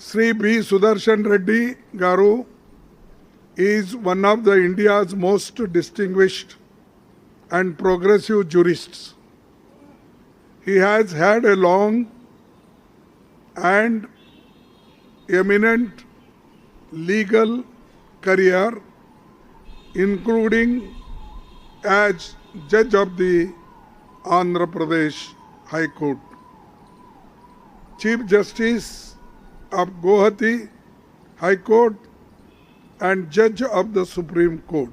Sri B. Sudarshan Reddy Garu is one of the India's most distinguished and progressive jurists. He has had a long and eminent legal career, including as judge of the Andhra Pradesh High Court, Chief Justice of Guwahati High Court and Judge of the Supreme Court.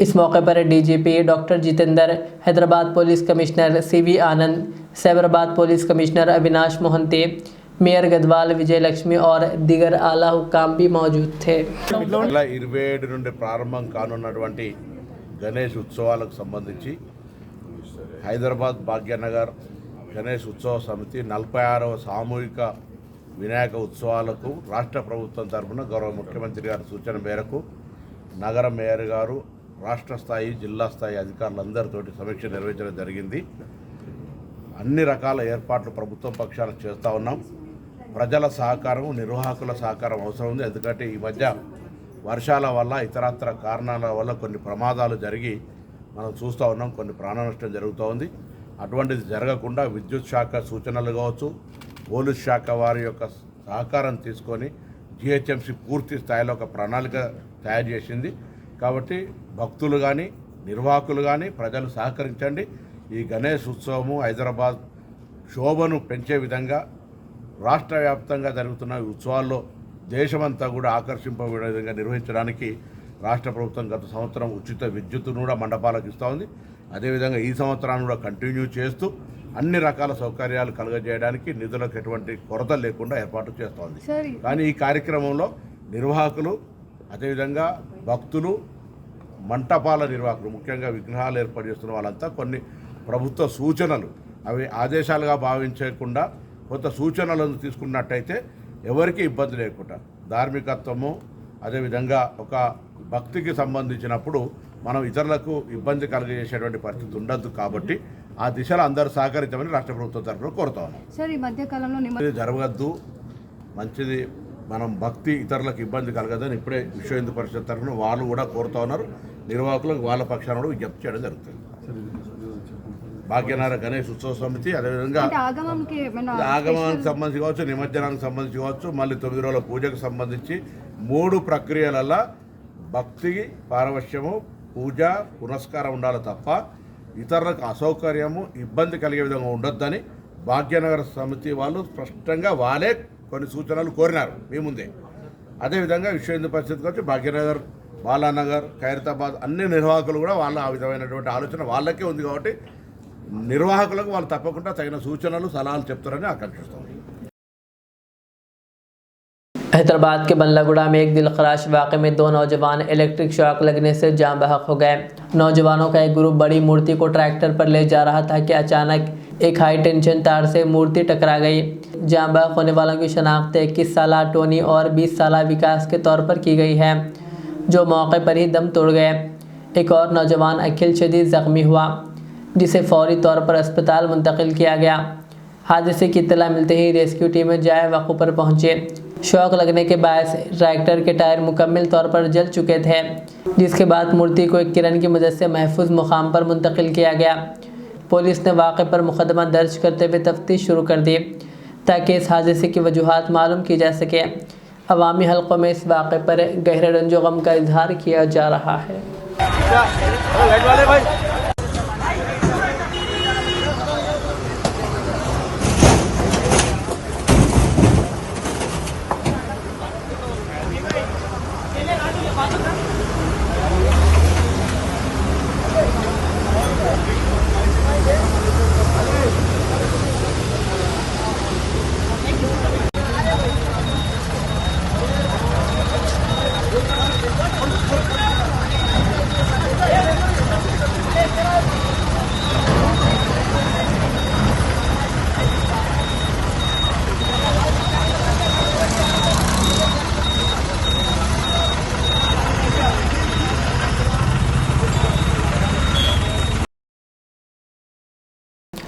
इस मौके पर DGP doctor Jitender, Hyderabad police commissioner CV Anand, Cyberabad police commissioner Avinash Mohanty, mayor Gadwal Vijaya Lakshmi और दीगर आला हुक्काम भी मौजूद थे। 27 నుండి ప్రారంభం కానున్నటువంటి గణేష్ ఉత్సవాలకు సంబంధించి హైదరాబాద్ భాగ్యనగర్ గణేష్ ఉత్సవ సమితి 46వ సామూహిక వినాయక ఉత్సవాలకు రాష్ట్ర ప్రభుత్వం తరఫున గౌరవ ముఖ్యమంత్రి గారి సూచన మేరకు నగర మేయర్ గారు రాష్ట్ర స్థాయి జిల్లా స్థాయి అధికారులందరితోటి సమీక్ష నిర్వహించడం జరిగింది. అన్ని రకాల ఏర్పాట్లు ప్రభుత్వం పక్షాన చేస్తూ ఉన్నాం. ప్రజల సహకారం, నిర్వాహకుల సహకారం అవసరం ఉంది. ఎందుకంటే ఈ మధ్య వర్షాల వల్ల ఇతరత్ర కారణాల వల్ల కొన్ని ప్రమాదాలు జరిగి మనం చూస్తూ ఉన్నాం, కొన్ని ప్రాణ నష్టం జరుగుతూ ఉంది. అటువంటిది జరగకుండా విద్యుత్ శాఖ సూచనలు కావచ్చు, పోలీస్ శాఖ వారి యొక్క సహకారం తీసుకొని జిహెచ్ఎంసీ పూర్తి స్థాయిలో ఒక ప్రణాళిక తయారు చేసింది. కాబట్టి భక్తులు కానీ నిర్వాహకులు కానీ ప్రజలు సహకరించండి. ఈ గణేష్ ఉత్సవము హైదరాబాద్ శోభను పెంచే విధంగా రాష్ట్ర వ్యాప్తంగా జరుగుతున్న ఈ ఉత్సవాల్లో దేశమంతా కూడా ఆకర్షింపే విధంగా నిర్వహించడానికి రాష్ట్ర ప్రభుత్వం గత సంవత్సరం ఉచిత విద్యుత్తును కూడా మండపాలకు ఇస్తూ ఉంది. అదేవిధంగా ఈ సంవత్సరాన్ని కూడా కంటిన్యూ చేస్తూ అన్ని రకాల సౌకర్యాలు కలుగజేయడానికి నిధులకు ఎటువంటి కొరత లేకుండా ఏర్పాటు చేస్తోంది. కానీ ఈ కార్యక్రమంలో నిర్వాహకులు, అదేవిధంగా భక్తులు, మంటపాల నిర్వాహకులు, ముఖ్యంగా విగ్రహాలు ఏర్పాటు చేస్తున్న వాళ్ళంతా కొన్ని ప్రభుత్వ సూచనలు, అవి ఆదేశాలుగా భావించకుండా కొంత సూచనలను తీసుకున్నట్టయితే ఎవరికి ఇబ్బంది లేకుండా ధార్మికత్వము, అదేవిధంగా ఒక భక్తికి సంబంధించినప్పుడు మనం ఇతరులకు ఇబ్బంది కలిగజేసేటువంటి పరిస్థితి ఉండద్దు. కాబట్టి ఆ దిశలో అందరూ సహకరించమని రాష్ట్ర ప్రభుత్వం తరఫున కోరుతా ఉన్నాం. సార్, ఈ మధ్యకాలంలో జరగద్దు, మంచిది, మనం భక్తి ఇతరులకు ఇబ్బంది కలగదని ఇప్పుడే విశ్వ హిందూ పరిషత్ తరఫున వాళ్ళు కూడా కోరుతా ఉన్నారు. నిర్వాహకులకు వాళ్ళ పక్షాన కూడా విజ్ఞప్తి చేయడం జరుగుతుంది. భాగ్యనగర గణేష్ ఉత్సవ సమితి అదేవిధంగా ఆగమానికి సంబంధించి కావచ్చు, నిమజ్జనానికి సంబంధించి కావచ్చు, మళ్ళీ 9 రోజుల పూజకు సంబంధించి 3 ప్రక్రియలలో భక్తికి పారవశ్యము, పూజ, పునస్కారం ఉండాలి తప్ప ఇతరులకు అసౌకర్యము, ఇబ్బంది కలిగే విధంగా ఉండొద్దని భాగ్యనగర సమితి వాళ్ళు స్పష్టంగా వాళ్ళే కొన్ని సూచనలు కోరినారు మీ ముందే. అదేవిధంగా విశ్వ హిందూ పరిషత్ వచ్చి భాగ్యనగర్, బాలానగర్, ఖైరతాబాద్ అన్ని నిర్వాహకులు కూడా వాళ్ళ ఆ విధమైనటువంటి ఆలోచన వాళ్ళకే ఉంది. కాబట్టి నిర్వాహకులకు వాళ్ళు తప్పకుండా తగిన సూచనలు, సలహాలు చెప్తారని ఆకాంక్షిస్తాం. हैदराबाद के बल्लागुड़ा में एक दिलखराश वाक़े में 2 नौजवान इलेक्ट्रिक शॉक लगने से जाँ बहक हो गए। नौजवानों का एक ग्रुप बड़ी मूर्ति को ट्रैक्टर पर ले जा रहा था कि अचानक एक हाई टेंशन तार से मूर्ति टकरा गई। जाँ बहक होने वालों की शनाख्त 21 साल टोनी और 20 साल विकास के तौर पर की गई है, जो मौके पर ही दम तोड़ गए। एक और नौजवान अखिल शदीद ज़ख्मी हुआ, जिसे फौरी तौर पर अस्पताल मुंतकिल किया गया। हादसे की इत्तला मिलते ही रेस्क्यू टीमें जाए वक़्त पर पहुँचे। शॉक लगने के बायस ट्रैक्टर के टायर मुकम्मल तौर पर जल चुके थे, जिसके बाद मूर्ति को एक किरण की मदद से महफूज मुकाम पर मुंतकिल किया गया। पुलिस ने वाक़े पर मुकदमा दर्ज करते हुए तफ्तीश शुरू कर दी ताकि इस हादसे की वजूहात मालूम की जा सके। अवामी हल्कों में इस वाक़े पर गहरे रंजो गम का इजहार किया जा रहा है।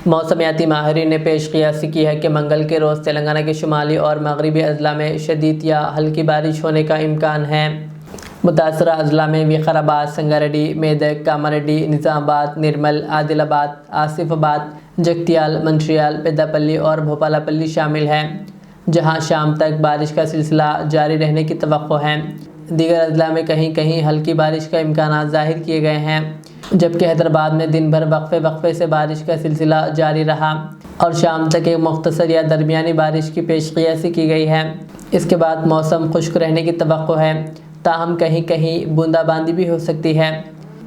मौसमियाती माहिरीन ने पेश क़ियासी की है कि मंगल के रोज़ तेलंगाना के शुमाली और मगरबी अजला में शदीद या हल्की बारिश होने का इम्कान है। मुतासरा अजला में विकाराबाद, संगारेड्डी, मेदक, कामारेड्डी, निज़ामाबाद, निर्मल, आदिलाबाद, आसिफाबाद, जगतियाल, मंचिर्याल, पेद्दापल्ली और भोपालापल्ली शामिल हैं, जहां शाम तक बारिश का सिलसिला जारी रहने की तवक्को है। दीगर अजला में कहीं कहीं हल्की बारिश का इम्कान ज़ाहिर किए गए हैं, जबकि हैदराबाद में दिन भर वक्फे से बारिश का सिलसिला जारी रहा और शाम तक एक मुख्तसर या दरमियानी बारिश की पेशक़ियासी की गई है। इसके बाद मौसम खुश्क रहने की तवक्को है, ताहम कहीं कहीं बूंदाबांदी भी हो सकती है।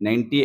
90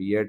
BEd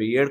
BEd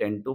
10 to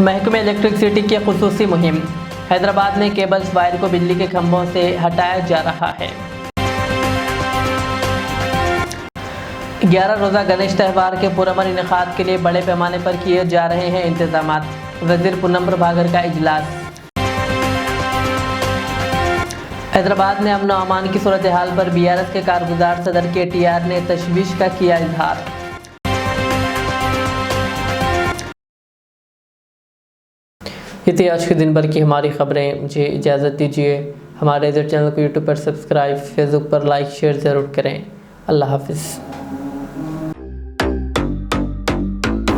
महकमे इलेक्ट्रिसिटी की खुसूसी मुहिम, हैदराबाद में केबल्स वायर को बिजली के खंभों से हटाया जा रहा है। 11 रोज़ा गणेश त्यौहार के पुरअमन इनेकाद के लिए बड़े पैमाने पर किए जा रहे हैं इंतजामात, वज़ीर पूनम प्रभाकर का इजलास। हैदराबाद में अमन अमान की सूरत हाल पर BRS के कारगुजार सदर KTR ने तशवीश का किया इजहार। ये थी आज के दिन भर की हमारी खबरें। मुझे इजाज़त दीजिए। हमारे इधर चैनल को यूट्यूब पर सब्सक्राइब, फेसबुक पर लाइक शेयर ज़रूर करें। अल्लाह हाफिज़।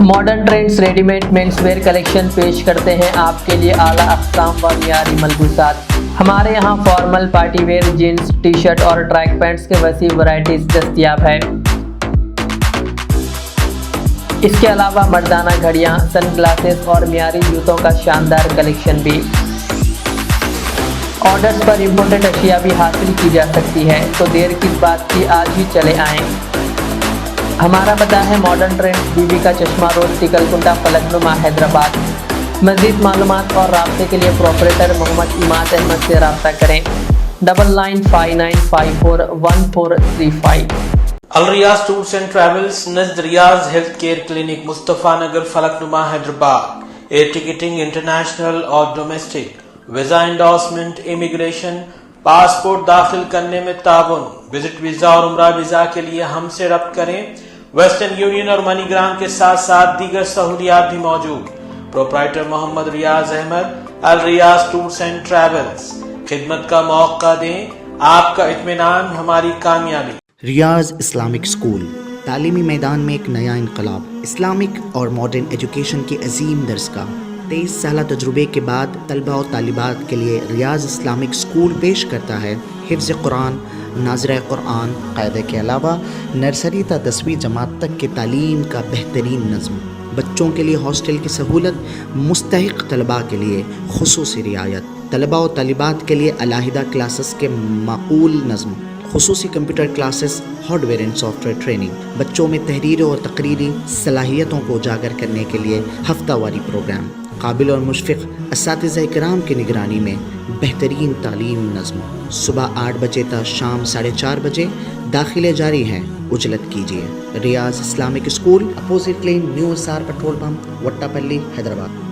Modern trends readymade menswear collection पेश करते हैं आपके लिए आला अक़साम व मियारी मलबूसात। हमारे यहाँ formal, party wear, jeans, T shirt और ट्रैक पैंट्स के वसी वैरायटीज़ दस्तयाब है। इसके अलावा मर्दाना घड़ियाँ, सन ग्लासेस और मियारी जूतों का शानदार कलेक्शन भी। ऑर्डर्स पर इम्पोर्टेड अशिया भी हासिल की जा सकती है, तो देर किस बात की, आज ही चले आएँ। हमारा पता है मॉडर्न ट्रेंड्स, बीबी का चश्मा रोड, टिकलकुंडा, फलकनुमा, हैदराबाद। मज़ीद मालूमात और राब्ते के लिए प्रोपरेटर मोहम्मद इमाद अहमद से रब्ता करें। 9959541435। अल रियाज टूर्स एंड ट्रैवल्स, नज़द Riyaz health care clinic, Mustafa Nagar, Falaknuma, Hyderabad. Air ticketing, international और domestic, visa endorsement, immigration, passport दाखिल करने में ताउन, विजिट वीज़ा और उम्रा वीज़ा के लिए हमसे रब्त करें। वेस्टर्न यूनियन और मनीग्राम के साथ साथ दीगर सहूलियात भी मौजूद। Proprietor Mohammad Riaz Ahmed, Al Riyaz tours and travels. खिदमत का मौका दें, आपका इत्मीनान हमारी कामयाबी। रियाज इस्लामिक स्कूल, तालीमी मैदान में एक नया इनकलाब। इस्लामिक और मॉडर्न एजुकेशन की अजीम दरसगाह। 23 साल तजुर्बे के बाद तलबा और तालिबात के लिए रियाज इस्लामिक स्कूल पेश करता है हिफ्ज़ कुरान, नाज़िरा कुरान क़ायदे के अलावा नर्सरी ta 10वीं जमात तक की तालीम का बेहतरीन नज़्म। बच्चों के लिए हॉस्टल की सहूलत, मुस्तहिक़ तलबा के लिए खुसूसी रियायत, तलबा और तालिबात के लिए अलहदा क्लासेस के माकूल नज़्म, खुसूसी computer classes, hardware and software training. बच्चों में तहरीरी और तकरीरी सलाहियतों को उजागर करने के लिए हफ्तावारी प्रोग्राम। काबिल और मुशफ़िक़ असातिज़ा इकराम की निगरानी में बेहतरीन तालीम नज़्म। सुबह 8 बजे तक शाम 4:30 बजे दाखिले जारी हैं, उजलत कीजिए। Riyaz Islamic school, opposite lane, new SR petrol pump, Vattepally, Hyderabad.